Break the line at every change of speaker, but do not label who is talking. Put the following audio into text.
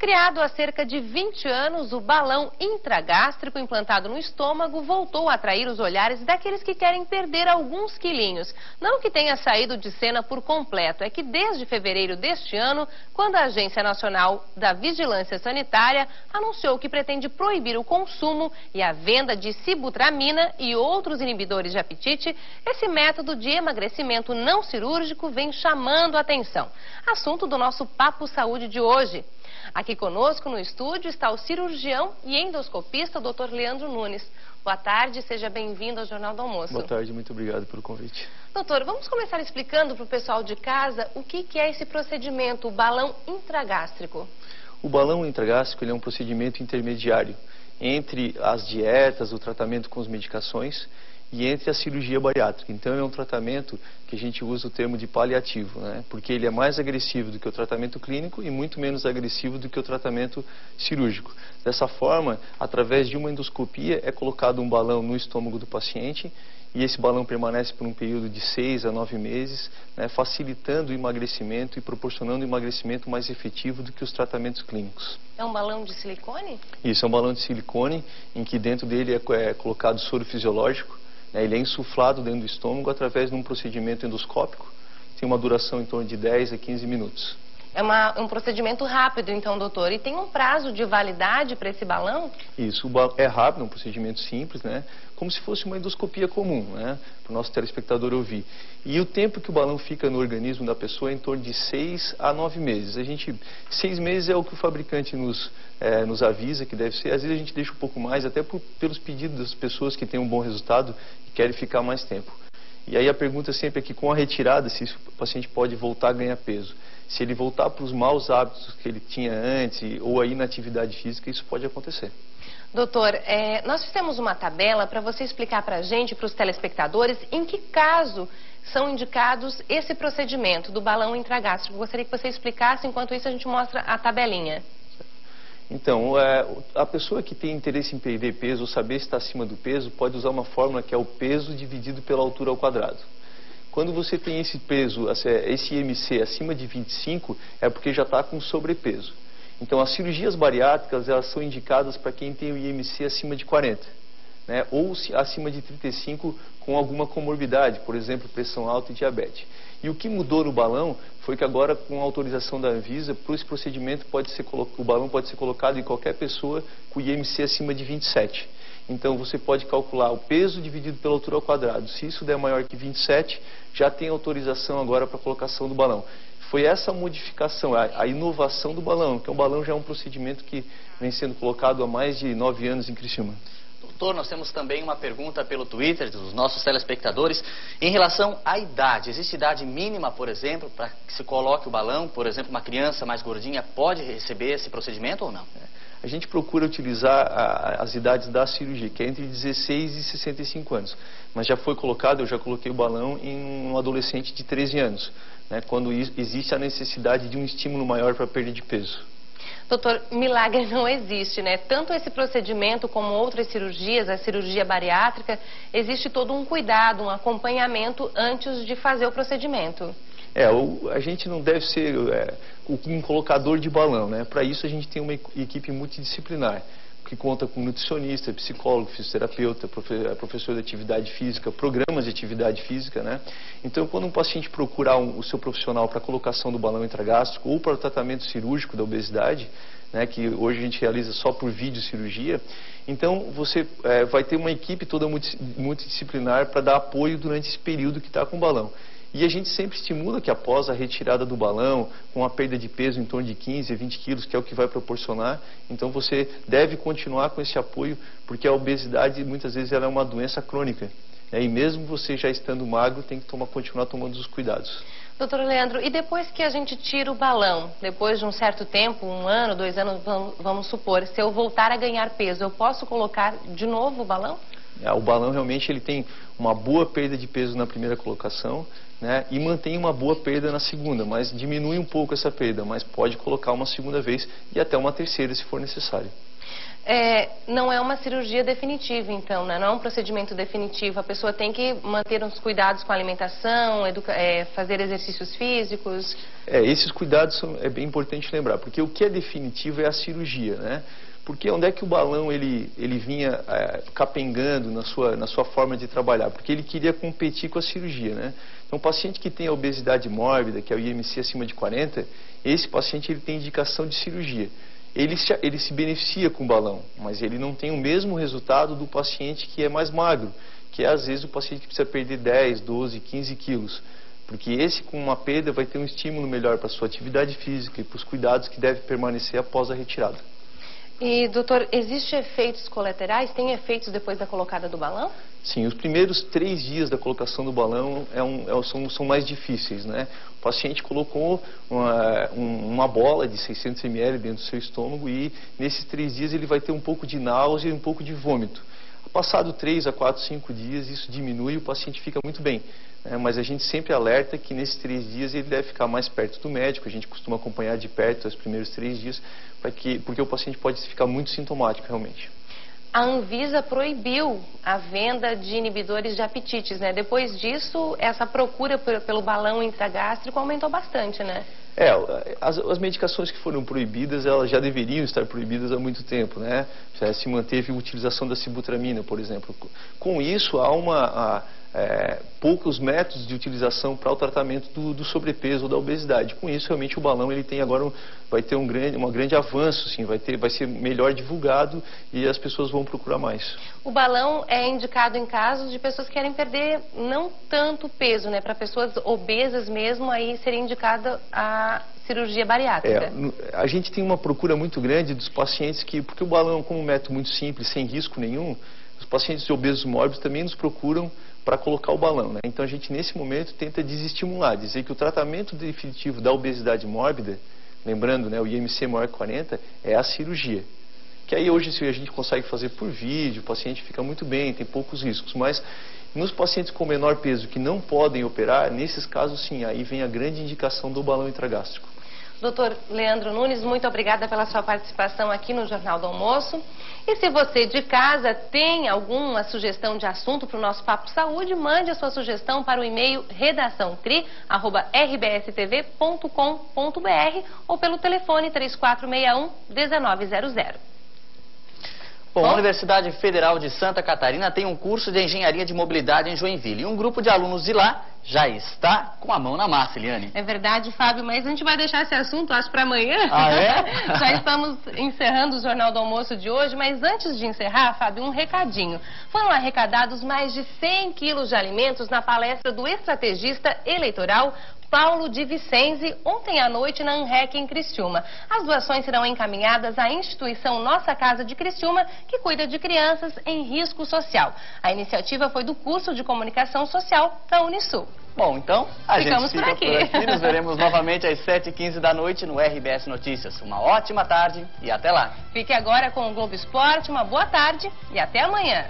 Criado há cerca de 20 anos, o balão intragástrico implantado no estômago voltou a atrair os olhares daqueles que querem perder alguns quilinhos. Não que tenha saído de cena por completo, é que desde fevereiro deste ano, quando a Agência Nacional da Vigilância Sanitária anunciou que pretende proibir o consumo e a venda de sibutramina e outros inibidores de apetite, esse método de emagrecimento não cirúrgico vem chamando a atenção. Assunto do nosso Papo Saúde de hoje. Aqui conosco no estúdio está o cirurgião e endoscopista Dr. Leandro Nunes. Boa tarde, seja bem-vindo ao Jornal do Almoço.
Boa tarde, muito obrigado pelo convite.
Doutor, vamos começar explicando para o pessoal de casa o que é esse procedimento, o balão intragástrico.
O balão intragástrico ele é um procedimento intermediário entre as dietas, o tratamento com as medicações e entre a cirurgia bariátrica. Então é um tratamento que a gente usa o termo de paliativo, né? Porque ele é mais agressivo do que o tratamento clínico e muito menos agressivo do que o tratamento cirúrgico. Dessa forma, através de uma endoscopia é colocado um balão no estômago do paciente e esse balão permanece por um período de 6 a 9 meses, né, facilitando o emagrecimento e proporcionando um emagrecimento mais efetivo do que os tratamentos clínicos.
É um balão de silicone?
Isso, é um balão de silicone em que dentro dele é colocado soro fisiológico. Ele é insuflado dentro do estômago através de um procedimento endoscópico. Tem uma duração em torno de 10 a 15 minutos.
É um procedimento rápido, então, doutor. E tem um prazo de validade para esse balão?
Isso, é rápido, é um procedimento simples, né? Como se fosse uma endoscopia comum, né? Para o nosso telespectador ouvir. E o tempo que o balão fica no organismo da pessoa é em torno de 6 a 9 meses. 6 meses é o que o fabricante nos avisa que deve ser. Às vezes a gente deixa um pouco mais, até pelos pedidos das pessoas que têm um bom resultado e querem ficar mais tempo. E aí a pergunta sempre é que com a retirada, se o paciente pode voltar a ganhar peso. Se ele voltar para os maus hábitos que ele tinha antes ou a inatividade física, isso pode acontecer.
Doutor, nós fizemos uma tabela para você explicar para a gente, para os telespectadores, em que caso são indicados esse procedimento do balão intragástrico. Gostaria que você explicasse, enquanto isso a gente mostra a tabelinha.
Então, a pessoa que tem interesse em perder peso ou saber se está acima do peso, pode usar uma fórmula que é o peso dividido pela altura ao quadrado. Quando você tem esse peso, esse IMC acima de 25, é porque já está com sobrepeso. Então, as cirurgias bariátricas, elas são indicadas para quem tem o IMC acima de 40, né? Ou acima de 35 com alguma comorbidade, por exemplo, pressão alta e diabetes. E o que mudou no balão foi que agora, com a autorização da Anvisa, para esse procedimento o balão pode ser colocado em qualquer pessoa com IMC acima de 27. Então você pode calcular o peso dividido pela altura ao quadrado. Se isso der maior que 27, já tem autorização agora para a colocação do balão. Foi essa modificação, a inovação do balão, que o balão já é um procedimento que vem sendo colocado há mais de 9 anos em Criciúma.
Doutor, nós temos também uma pergunta pelo Twitter dos nossos telespectadores em relação à idade. Existe idade mínima, por exemplo, para que se coloque o balão? Por exemplo, uma criança mais gordinha pode receber esse procedimento ou não?
A gente procura utilizar as idades da cirurgia, que é entre 16 e 65 anos. Mas já foi colocado, eu já coloquei o balão em um adolescente de 13 anos, né, quando existe a necessidade de um estímulo maior para a perda de peso.
Doutor, milagre não existe, né? Tanto esse procedimento como outras cirurgias, a cirurgia bariátrica, existe todo um cuidado, um acompanhamento antes de fazer o procedimento.
A gente não deve ser um colocador de balão, né? Para isso a gente tem uma equipe multidisciplinar, que conta com nutricionista, psicólogo, fisioterapeuta, professor de atividade física, programas de atividade física, né? Então, quando um paciente procurar o seu profissional para a colocação do balão intragástrico ou para o tratamento cirúrgico da obesidade, né, que hoje a gente realiza só por videocirurgia, então você vai ter uma equipe toda multidisciplinar para dar apoio durante esse período que está com o balão. E a gente sempre estimula que após a retirada do balão, com a perda de peso em torno de 15 a 20 quilos, que é o que vai proporcionar, então você deve continuar com esse apoio, porque a obesidade muitas vezes ela é uma doença crônica, né? E mesmo você já estando magro, tem que continuar tomando os cuidados.
Doutor Leandro, e depois que a gente tira o balão, depois de um certo tempo, 1 ano, 2 anos, vamos supor, se eu voltar a ganhar peso, eu posso colocar de novo o balão?
O balão realmente ele tem uma boa perda de peso na primeira colocação, né, e mantém uma boa perda na segunda, mas diminui um pouco essa perda, mas pode colocar uma segunda vez e até uma terceira se for necessário.
Não é uma cirurgia definitiva, então, né? Não é um procedimento definitivo. A pessoa tem que manter uns cuidados com a alimentação, fazer exercícios físicos.
Esses cuidados é bem importante lembrar, porque o que é definitivo é a cirurgia, né? Porque onde é que o balão ele vinha capengando na sua forma de trabalhar? Porque ele queria competir com a cirurgia, né? Então, o paciente que tem a obesidade mórbida, que é o IMC acima de 40, esse paciente ele tem indicação de cirurgia. Ele se beneficia com o balão, mas ele não tem o mesmo resultado do paciente que é mais magro, que é às vezes o paciente que precisa perder 10, 12, 15 quilos. Porque esse com uma perda vai ter um estímulo melhor para a sua atividade física e para os cuidados que devem permanecer após a retirada.
E, doutor, existem efeitos colaterais? Tem efeitos depois da colocada do balão?
Sim, os primeiros 3 dias da colocação do balão são mais difíceis, né? O paciente colocou uma bola de 600 ml dentro do seu estômago e nesses 3 dias ele vai ter um pouco de náusea e um pouco de vômito. Passado 3 a 4, 5 dias isso diminui e o paciente fica muito bem. Mas a gente sempre alerta que nesses 3 dias ele deve ficar mais perto do médico, a gente costuma acompanhar de perto os primeiros 3 dias, porque o paciente pode ficar muito sintomático realmente.
A Anvisa proibiu a venda de inibidores de apetites, né? Depois disso, essa procura pelo balão intragástrico aumentou bastante, né?
As medicações que foram proibidas, elas já deveriam estar proibidas há muito tempo, né? Já se manteve a utilização da sibutramina, por exemplo. Com isso, há poucos métodos de utilização para o tratamento do sobrepeso ou da obesidade. Com isso, realmente, o balão ele tem agora vai ter um grande avanço, sim, vai ser melhor divulgado e as pessoas vão procurar mais.
O balão é indicado em casos de pessoas que querem perder não tanto peso, né? Para pessoas obesas mesmo, aí seria indicada a cirurgia bariátrica.
A gente tem uma procura muito grande dos pacientes porque o balão, como um método muito simples, sem risco nenhum, os pacientes de obesos mórbidos também nos procuram para colocar o balão, né? Então a gente nesse momento tenta desestimular, dizer que o tratamento definitivo da obesidade mórbida, lembrando, né, o IMC maior que 40, é a cirurgia. Que aí hoje a gente consegue fazer por vídeo, o paciente fica muito bem, tem poucos riscos, mas nos pacientes com menor peso que não podem operar, nesses casos sim, aí vem a grande indicação do balão intragástrico.
Doutor Leandro Nunes, muito obrigada pela sua participação aqui no Jornal do Almoço. E se você de casa tem alguma sugestão de assunto para o nosso Papo Saúde, mande a sua sugestão para o e-mail redaçãocri@rbstv.com.br ou pelo telefone 3461-1900.
Bom, a Universidade Federal de Santa Catarina tem um curso de Engenharia de Mobilidade em Joinville. E um grupo de alunos de lá já está com a mão na massa, Eliane.
É verdade, Fábio, mas a gente vai deixar esse assunto, acho, para amanhã.
Ah, é?
Já estamos encerrando o Jornal do Almoço de hoje, mas antes de encerrar, Fábio, um recadinho. Foram arrecadados mais de 100 quilos de alimentos na palestra do estrategista eleitoral Paulo de Vicenzi, ontem à noite na ANREC em Criciúma. As doações serão encaminhadas à instituição Nossa Casa de Criciúma, que cuida de crianças em risco social. A iniciativa foi do curso de Comunicação Social da Unisul.
Bom, então, a
Ficamos
gente fica por aqui. Nos veremos novamente às 7h15 da noite no RBS Notícias. Uma ótima tarde e até lá.
Fique agora com o Globo Esporte, uma boa tarde e até amanhã.